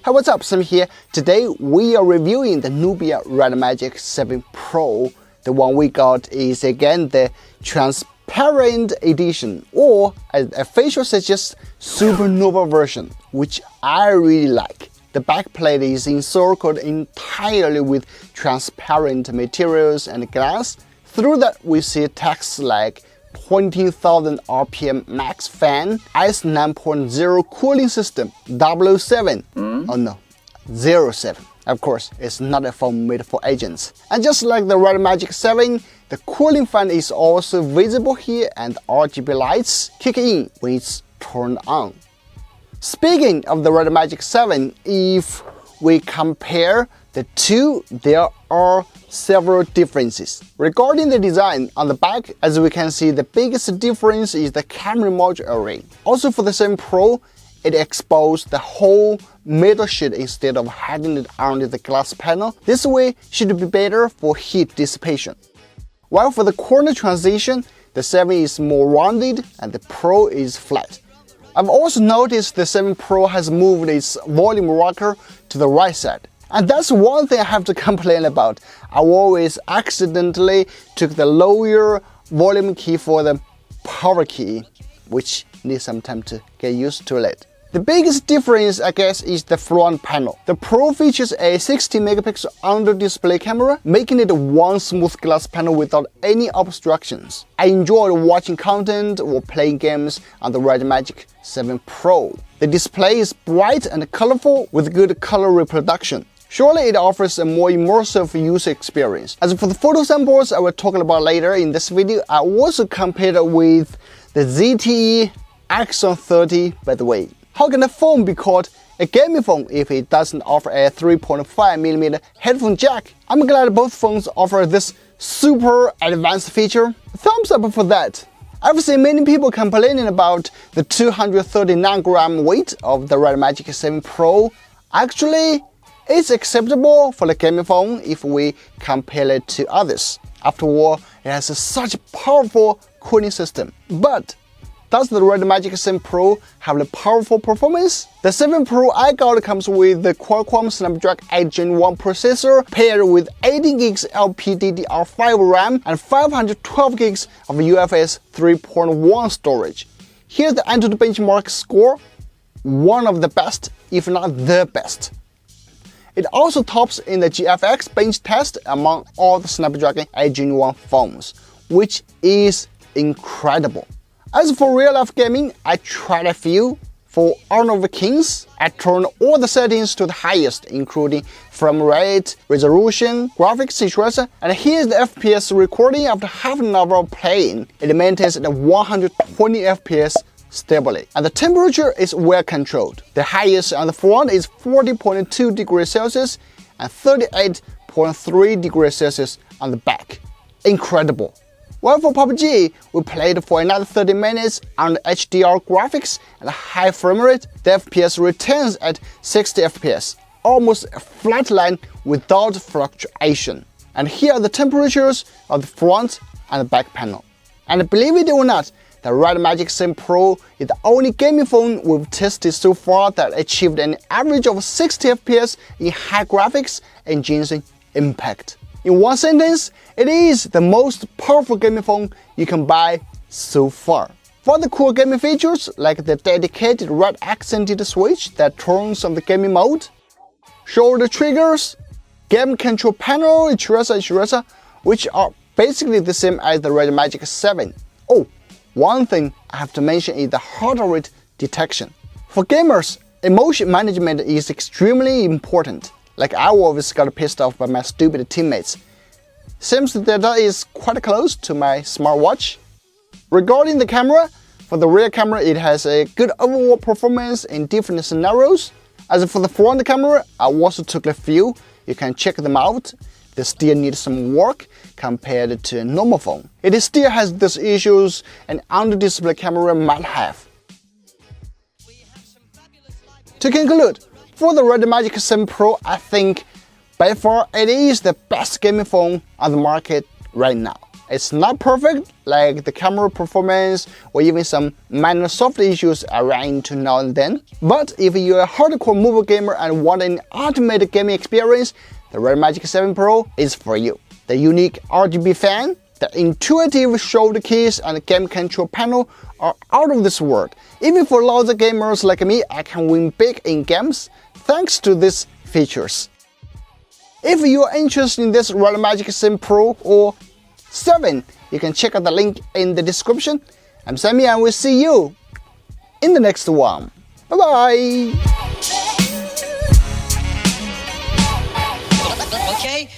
Hi, what's up? Sam here. Today we are reviewing the Nubia RedMagic 7 Pro. The one we got is again the transparent edition, or as official suggests, supernova version, which I really like. The backplate is encircled entirely with transparent materials and glass. Through that we see text like 20,000 RPM max fan, ICE 9.0 cooling system, 007. Oh no, 07. Of course, it's not a phone made for agents. And just like the RedMagic 7, the cooling fan is also visible here, and RGB lights kick in when it's turned on. Speaking of the RedMagic 7, if we compare the two, there are several differences. Regarding the design, on the back, as we can see, the biggest difference is the camera module array. Also for the 7 Pro, it exposed the whole middle sheet instead of hiding it under the glass panel. This way should be better for heat dissipation. While for the corner transition, the 7 is more rounded and the Pro is flat. I've also noticed the 7 Pro has moved its volume rocker to the right side. And that's one thing I have to complain about. I always accidentally took the lower volume key for the power key, which needs some time to get used to it. The biggest difference, I guess, is the front panel. The Pro features a 60 megapixel under-display camera, making it one smooth glass panel without any obstructions. I enjoyed watching content or playing games on the RedMagic 7 Pro. The display is bright and colorful with good color reproduction. Surely it offers a more immersive user experience. As for the photo samples I will talk about later in this video, I also compared it with the ZTE Axon 30, by the way. How can a phone be called a gaming phone if it doesn't offer a 3.5mm headphone jack? I'm glad both phones offer this super advanced feature. Thumbs up for that. I've seen many people complaining about the 239-gram weight of the RedMagic 7 Pro. Actually, it's acceptable for the gaming phone if we compare it to others. After all, it has such a powerful cooling system. But does the RedMagic 7 Pro have the powerful performance? The 7 Pro I got comes with the Qualcomm Snapdragon 8 Gen 1 processor paired with 18 gigs LPDDR5 RAM and 512 gigs of UFS 3.1 storage. Here's the Untitled benchmark score, one of the best, if not the best. It also tops in the GFX Bench Test among all the Snapdragon 8 Gen 1 phones, which is incredible. As for real-life gaming, I tried a few. For Honor of Kings, I turned all the settings to the highest, including frame rate, resolution, graphics, etc. And here's the FPS recording after half an hour of playing. It maintains at 120 FPS stably, and the temperature is well controlled. The highest on the front is 40.2 degrees Celsius and 38.3 degrees Celsius on the back. Incredible. While for PUBG, we played for another 30 minutes on HDR graphics and high frame rate. The FPS returns at 60 FPS, almost a flat line without fluctuation. And here are the temperatures of the front and the back panel. And believe it or not, the RedMagic 7 Pro is the only gaming phone we've tested so far that achieved an average of 60 FPS in high graphics and Genshin Impact. In one sentence, it is the most powerful gaming phone you can buy so far. For the cool gaming features like the dedicated red accented switch that turns on the gaming mode, shoulder triggers, game control panel, etc., which are basically the same as the RedMagic 7. Oh, one thing I have to mention is the heart rate detection. For gamers, emotion management is extremely important. Like I always got pissed off by my stupid teammates. Seems that is quite close to my smartwatch. Regarding the camera, for the rear camera it has a good overall performance in different scenarios. As for the front camera, I also took a few. You can check them out. They still need some work compared to a normal phone. It still has those issues an under-display camera might have. To conclude, for the RedMagic 7 Pro, I think by far it is the best gaming phone on the market right now. It's not perfect, like the camera performance or even some minor software issues around now and then. But if you're a hardcore mobile gamer and want an ultimate gaming experience, the RedMagic 7 Pro is for you. The unique RGB fan, the intuitive shoulder keys and game control panel are out of this world. Even for lots of gamers like me, I can win big in games thanks to these features. If you are interested in this RedMagic 7 Pro or 7, you can check out the link in the description. I'm Sammy and we'll see you in the next one. Bye bye! Okay.